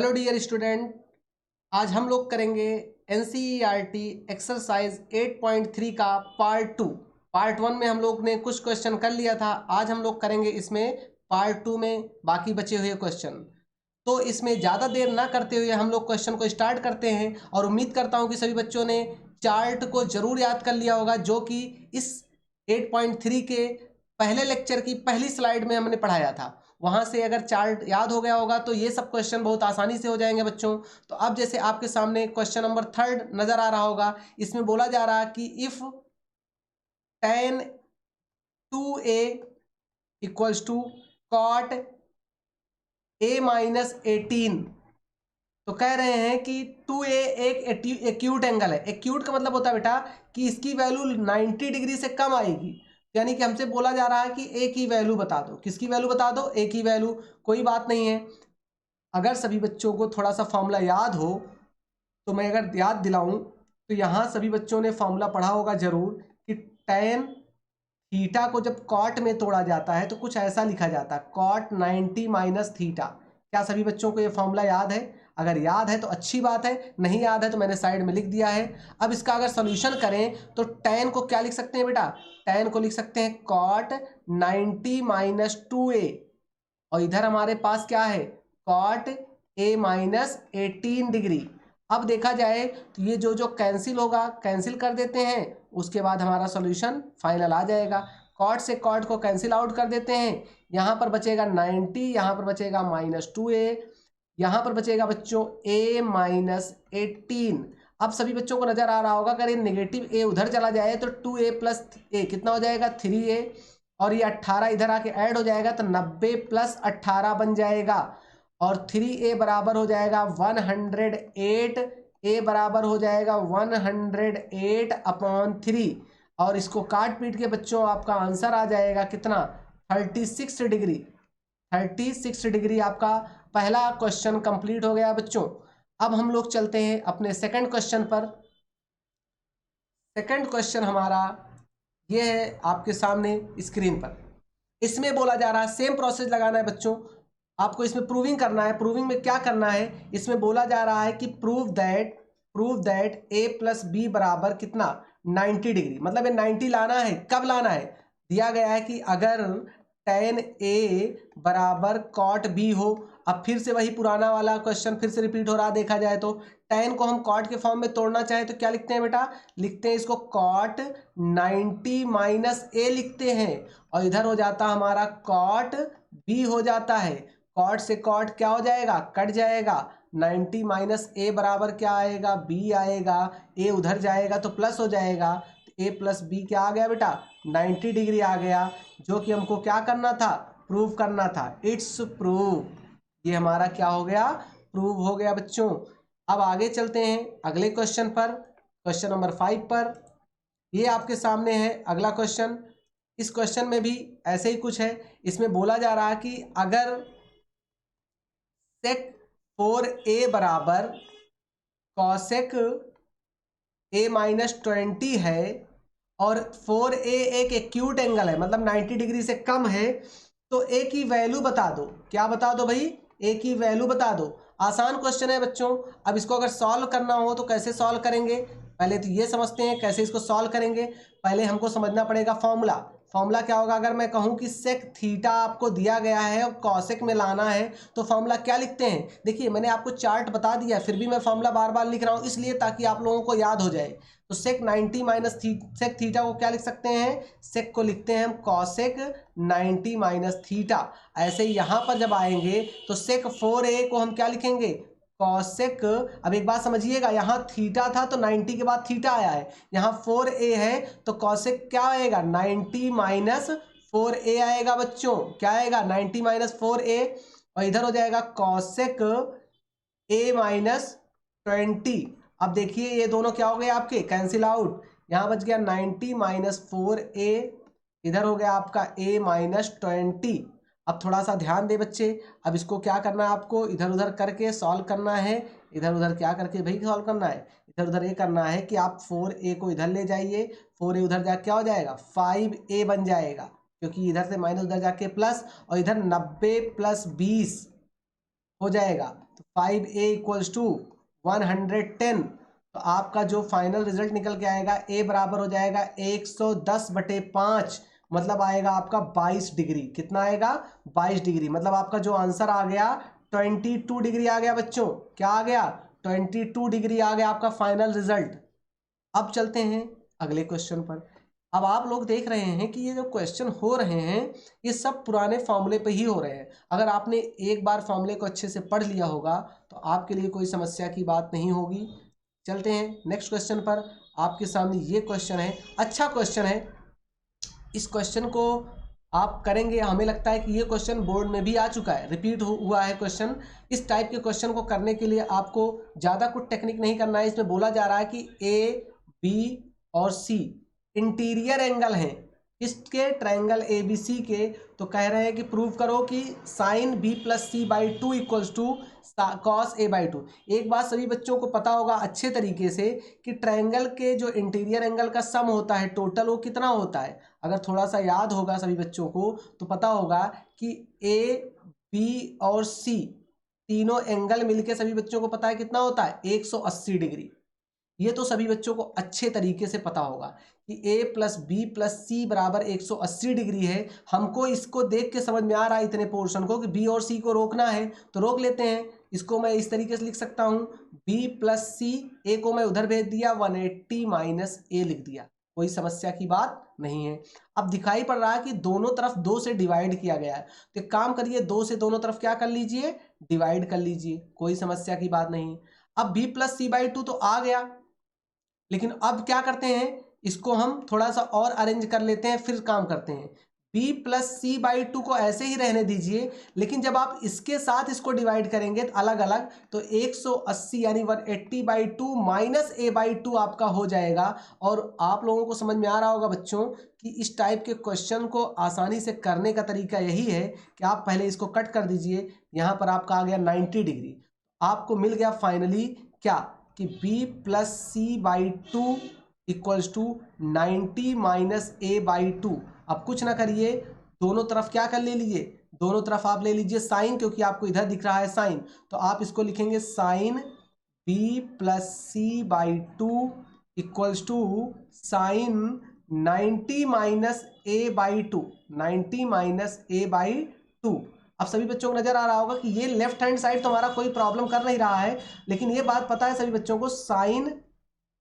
Hello dear student, आज हम लोग करेंगे एनसीईआरटी एक्सरसाइज 8.3 का पार्ट 1 में हम लोग ने कुछ क्वेश्चन कर लिया था। आज हम लोग करेंगे इसमें पार्ट 2 में बाकी बचे हुए क्वेश्चन। तो इसमें ज़्यादा देर ना करते हुए हम लोग क्वेश्चन को स्टार्ट करते हैं और उम्मीद करता हूं कि सभी बच्चों ने चार्ट को जरूर याद कर लिया होगा, जो कि इस 8.3 के पहले लेक्चर की पहली स्लाइड में हमने पढ़ाया था। वहां से अगर चार्ट याद हो गया होगा तो ये सब क्वेश्चन बहुत आसानी से हो जाएंगे बच्चों। तो अब जैसे आपके सामने क्वेश्चन नंबर 3 नजर आ रहा होगा, इसमें बोला जा रहा है कि if tan 2a equals to cot a minus 18। तो कह रहे हैं कि 2a एक एक्यूट एंगल है। एक्यूट का मतलब होता है बेटा कि इसकी वैल्यू 90 डिग्री से कम आएगी। यानी कि हमसे बोला जा रहा है कि a की वैल्यू बता दो। किसकी वैल्यू बता दो? a की वैल्यू। कोई बात नहीं है, अगर सभी बच्चों को थोड़ा सा फॉर्मूला याद हो तो मैं अगर याद दिलाऊं तो यहाँ सभी बच्चों ने फॉर्मूला पढ़ा होगा जरूर कि tan थीटा को जब कॉट में तोड़ा जाता है तो कुछ ऐसा लिखा जाता है, cot 90 माइनस थीटा। क्या सभी बच्चों को ये फॉर्मूला याद है? अगर याद है तो अच्छी बात है, नहीं याद है तो मैंने साइड में लिख दिया है। अब इसका अगर सोल्यूशन करें तो tan को क्या लिख सकते हैं बेटा? tan को लिख सकते हैं cot 90 माइनस 2a, और इधर हमारे पास क्या है? cot a minus 18 degree. अब देखा जाए तो ये जो जो कैंसिल होगा कैंसिल कर देते हैं, उसके बाद हमारा सॉल्यूशन फाइनल आ जाएगा। कॉट से कॉट को कैंसिल आउट कर देते हैं, यहाँ पर बचेगा 90, यहाँ पर बचेगा -2a, यहाँ पर बचेगा बच्चों a माइनस 18। अब सभी बच्चों को नजर आ रहा होगा, अगर ये नेगेटिव a उधर चला जाए तो 2a प्लस a कितना हो जाएगा? 3a, और ये 18 इधर आके ऐड हो जाएगा तो 90 प्लस 18 बन जाएगा, और 3a बराबर हो जाएगा 108। a बराबर हो जाएगा 108/3, और इसको काट पीट के बच्चों आपका आंसर आ जाएगा कितना? 36 डिग्री। 36 डिग्री आपका पहला क्वेश्चन कंप्लीट हो गया बच्चों। अब हम लोग चलते हैं अपने सेकंड क्वेश्चन पर। सेकंड क्वेश्चन हमारा ये है आपके सामने स्क्रीन पर। इसमें बोला जा रहा है, सेम प्रोसेस लगाना है बच्चों, आपको इसमें प्रूविंग करना है। प्रूविंग में क्या करना है? इसमें बोला जा रहा है कि prove that a plus B बराबर कितना? 90 डिग्री। मतलब ये 90 लाना है। कब लाना है? दिया गया है कि अगर tan a बराबर cot b हो। अब फिर से वही पुराना वाला क्वेश्चन फिर से रिपीट हो रहा है। देखा जाए तो tan को हम cot के फॉर्म में तोड़ना चाहे तो क्या लिखते हैं बेटा? लिखते हैं इसको cot 90 माइनस a लिखते हैं, और इधर हो जाता हमारा cot b हो जाता है। cot से cot क्या हो जाएगा? कट जाएगा। 90 माइनस a बराबर क्या आएगा? b आएगा। a उधर जाएगा तो प्लस हो जाएगा, तो a प्लस b क्या आ गया बेटा? 90 डिग्री आ गया, जो कि हमको क्या करना था? प्रूव करना था। It's prove. ये हमारा क्या हो गया? प्रूव हो गया बच्चों। अब आगे चलते हैं अगले क्वेश्चन पर, क्वेश्चन नंबर 5 पर। ये आपके सामने है अगला क्वेश्चन। इस क्वेश्चन में भी ऐसे ही कुछ है। इसमें बोला जा रहा है कि अगर sec 4a बराबर cosec a माइनस 20 है, और 4a एक एक्यूट एंगल है, मतलब 90 डिग्री से कम है, तो a की वैल्यू बता दो। क्या बता दो भाई? a की वैल्यू बता दो। आसान क्वेश्चन है बच्चों। अब इसको अगर सॉल्व करना हो तो कैसे सॉल्व करेंगे? पहले तो ये समझते हैं कैसे इसको सॉल्व करेंगे। पहले हमको समझना पड़ेगा फॉर्मूला। फॉर्मूला क्या होगा? अगर मैं कहूं कि सेक थीटा आपको दिया गया है और कॉसेक में लाना है तो फॉर्मूला क्या लिखते हैं? देखिए मैंने आपको चार्ट बता दिया, फिर भी मैं फॉर्मूला बार बार लिख रहा हूं इसलिए ताकि आप लोगों को याद हो जाए। तो सेक 90 माइनस सेक थीटा को क्या लिख सकते हैं? सेक को लिखते हैं हम कॉसेक 90 माइनस थीटा। ऐसे ही यहां पर जब आएंगे तो सेक 4a को हम क्या लिखेंगे? कॉसेक। अब एक बात समझिएगा, यहाँ थीटा था तो 90 के बाद थीटा आया है, यहाँ 4a है तो कॉसेक क्या आएगा? 90 माइनस 4a आएगा बच्चों। क्या आएगा? 90 माइनस 4a, और इधर हो जाएगा कॉसेक a माइनस 20। अब देखिए ये दोनों क्या हो गए आपके? Cancel out. यहाँ बच गया 90 माइनस 4a, इधर हो गया आपका a माइनस 20। अब थोड़ा सा ध्यान दे बच्चे, अब इसको क्या करना है आपको? इधर उधर करके सॉल्व करना है। इधर उधर क्या करके भाई सॉल्व करना है? इधर उधर ये करना है कि आप 4a को इधर ले जाइए, 4a उधर जाके क्या हो जाएगा? 5a बन जाएगा, क्योंकि इधर से माइनस उधर जाके प्लस, और इधर 90 प्लस 20 हो जाएगा। तो 5a इक्वल्स टू 110। तो आपका जो फाइनल रिजल्ट निकल के आएगा a बराबर हो जाएगा 110/5, मतलब आएगा आपका 22 डिग्री। कितना आएगा? 22 डिग्री। मतलब आपका जो आंसर आ गया 22 डिग्री आ गया बच्चों। क्या आ गया? 22 डिग्री आ गया आपका फाइनल रिजल्ट। अब चलते हैं अगले क्वेश्चन पर। अब आप लोग देख रहे हैं कि ये जो क्वेश्चन हो रहे हैं ये सब पुराने फॉर्मूले पे ही हो रहे हैं। अगर आपने एक बार फॉर्मूले को अच्छे से पढ़ लिया होगा तो आपके लिए कोई समस्या की बात नहीं होगी। चलते हैं नेक्स्ट क्वेश्चन पर। आपके सामने ये क्वेश्चन है, अच्छा क्वेश्चन है। इस क्वेश्चन को आप करेंगे, हमें लगता है कि ये क्वेश्चन बोर्ड में भी आ चुका है, रिपीट हुआ है क्वेश्चन। इस टाइप के क्वेश्चन को करने के लिए आपको ज़्यादा कुछ टेक्निक नहीं करना है। इसमें बोला जा रहा है कि ए, बी और सी इंटीरियर एंगल हैं इसके ट्रायंगल ए बी सी के। तो कह रहे हैं कि प्रूव करो कि sine B plus C by two equals to cos A by two. एक बात सभी बच्चों को पता होगा अच्छे तरीके से कि ट्रायंगल के जो इंटीरियर एंगल का सम होता है टोटल, वो कितना होता है। अगर थोड़ा सा याद होगा सभी बच्चों को तो पता होगा कि ए, बी और सी तीनों एंगल मिलके सभी बच्चों को पता है कितना होता है, 180 डिग्री। ये तो सभी बच्चों को अच्छे तरीके से पता होगा कि a प्लस बी प्लस सी बराबर 180 डिग्री है। हमको इसको देख के समझ में आ रहा है इतने पोर्शन को कि b और c को रोकना है, तो रोक लेते हैं। इसको मैं इस तरीके से लिख सकता हूँ, b प्लस सी, a को मैं उधर भेज दिया, 180 माइनस a लिख दिया। कोई समस्या की बात नहीं है। अब दिखाई पड़ रहा है कि दोनों तरफ 2 से डिवाइड किया गया है, तो एक काम करिए 2 से दोनों तरफ क्या कर लीजिए, डिवाइड कर लीजिए। कोई समस्या की बात नहीं। अब b plus C by two तो आ गया, लेकिन अब क्या करते हैं, इसको हम थोड़ा सा और अरेंज कर लेते हैं, फिर काम करते हैं। b plus C by two को ऐसे ही रहने दीजिए, लेकिन जब आप इसके साथ इसको डिवाइड करेंगे तो अलग अलग, तो 180 यानी 180/2 माइनस a बाई टू आपका हो जाएगा। और आप लोगों को समझ में आ रहा होगा बच्चों कि इस टाइप के क्वेश्चन को आसानी से करने का तरीका यही है कि आप पहले इसको कट कर दीजिए। यहाँ पर आपका आ गया 90 डिग्री। आपको मिल गया फाइनली क्या, कि b plus C by two equals to 90 minus a by two. अब कुछ ना करिए, दोनों तरफ क्या कर ले लीजिए, दोनों तरफ आप ले लीजिए साइन, क्योंकि आपको इधर दिख रहा है साइन। तो आप इसको लिखेंगे sine b plus C by two equals to sine 90 minus a by two, 90 minus a by two. अब सभी बच्चों को नजर आ रहा होगा कि ये लेफ्ट हैंड साइड तो हमारा कोई प्रॉब्लम कर नहीं रहा है, लेकिन ये बात पता है सभी बच्चों को, साइन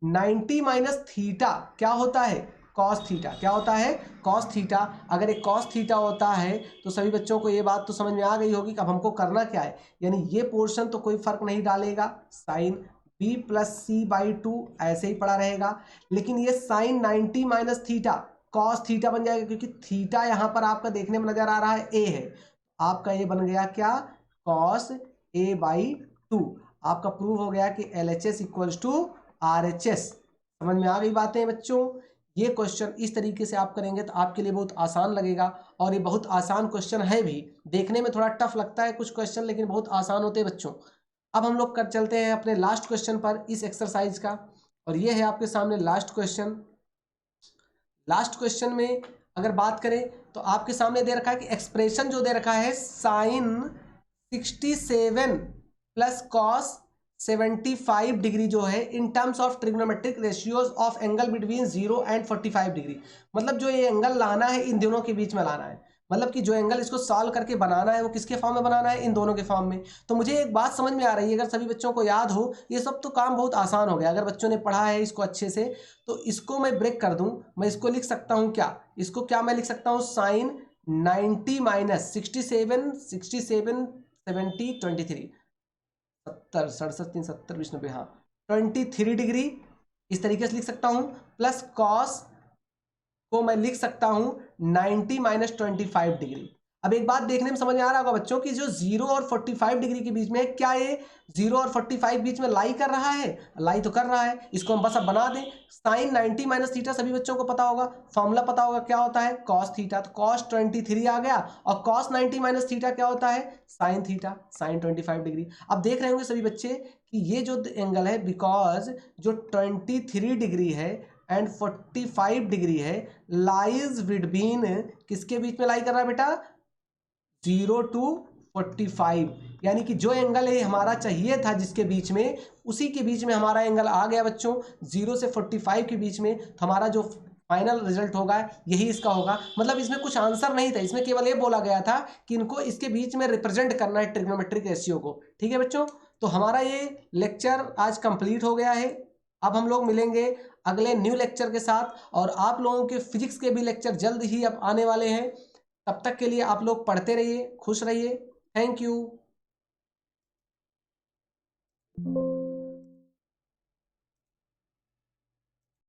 90 माइनस थीटा क्या होता है, कॉस थीटा। क्या होता है, कॉस थीटा। अगर एक कॉस थीटा होता है तो सभी बच्चों को ये बात तो समझ में आ गई होगी कि अब हमको करना क्या है। यानी ये पोर्शन तो कोई फर्क नहीं डालेगा, sine b plus C by two ऐसे ही पड़ा रहेगा। लेकिन ये sine 90 minus theta cos theta बन जाएगा, क्योंकि थीटा यहाँ पर आपका देखने में नजर आ रहा है a है। आपका ये बन गया क्या, कॉस a बाई टू। आपका प्रूव हो गया कि LHS इक्वल्स टू RHS। समझ में आ गई बातें बच्चों। ये क्वेश्चन इस तरीके से आप करेंगे तो आपके लिए बहुत आसान लगेगा, और ये बहुत आसान क्वेश्चन है भी। देखने में थोड़ा टफ लगता है कुछ क्वेश्चन, लेकिन बहुत आसान होते हैं बच्चों। अब हम लोग कर चलते हैं अपने लास्ट क्वेश्चन पर इस एक्सरसाइज का, और ये है आपके सामने लास्ट क्वेश्चन। लास्ट क्वेश्चन में अगर बात करें तो आपके सामने दे रखा है कि एक्सप्रेशन जो दे रखा है साइन 67 प्लस कॉस 75 डिग्री जो है in terms of trigonometric ratios of angle between 0 and 45 degree. मतलब जो ये एंगल लाना है इन दोनों के बीच में लाना है, मतलब कि जो एंगल इसको सॉल्व करके बनाना है वो किसके फॉर्म में बनाना है, इन दोनों के फॉर्म में। तो मुझे एक बात समझ में आ रही है, अगर सभी बच्चों को याद हो, ये सब तो काम बहुत आसान हो गया अगर बच्चों ने पढ़ा है इसको अच्छे से। तो इसको मैं ब्रेक कर दूं, मैं इसको लिख सकता हूं क्या, इसको क्या मैं लिख सकता हूं, साइन 90 माइनस 67 70 23 70 67 3 70 20 90, हाँ 23 डिग्री इस तरीके से लिख सकता हूं। प्लस कॉस को मैं लिख सकता हूं 90 माइनस 25 डिग्री। अब एक बात देखने में समझ में आ रहा होगा बच्चों की जो 0 और 45 डिग्री के बीच में, क्या ये 0 और 45 बीच में लाई कर रहा है, लाई तो कर रहा है। इसको हम बस अब बना दें, साइन 90 माइनस थीटा सभी बच्चों को पता होगा, फॉर्मूला पता होगा क्या होता है, कॉस थीटा। तो कॉस 23 आ गया, और कॉस 90 माइनस थीटा क्या होता है, साइन थीटा, साइन 25 डिग्री। अब देख रहे होंगे सभी बच्चे कि ये जो एंगल है, बिकॉज जो 23 डिग्री है एंड 45 डिग्री है, लाइज बिटवीन, किसके बीच में लाई कर रहा है बेटा, 0 to 45। यानी कि जो एंगल है हमारा चाहिए था जिसके बीच में, उसी के बीच में हमारा एंगल आ गया बच्चों 0 से 45 के बीच में। तो हमारा जो फाइनल रिजल्ट होगा यही इसका होगा। मतलब इसमें कुछ आंसर नहीं था, इसमें केवल ये बोला गया था कि इनको इसके बीच में रिप्रेजेंट करना है ट्रिग्नोमेट्रिक रेशियो को। ठीक है बच्चों, तो हमारा ये लेक्चर आज कंप्लीट हो गया है। अब हम लोग मिलेंगे अगले न्यू लेक्चर के साथ, और आप लोगों के फिजिक्स के भी लेक्चर जल्द ही अब आने वाले हैं। तब तक के लिए आप लोग पढ़ते रहिए, खुश रहिए। Thank you.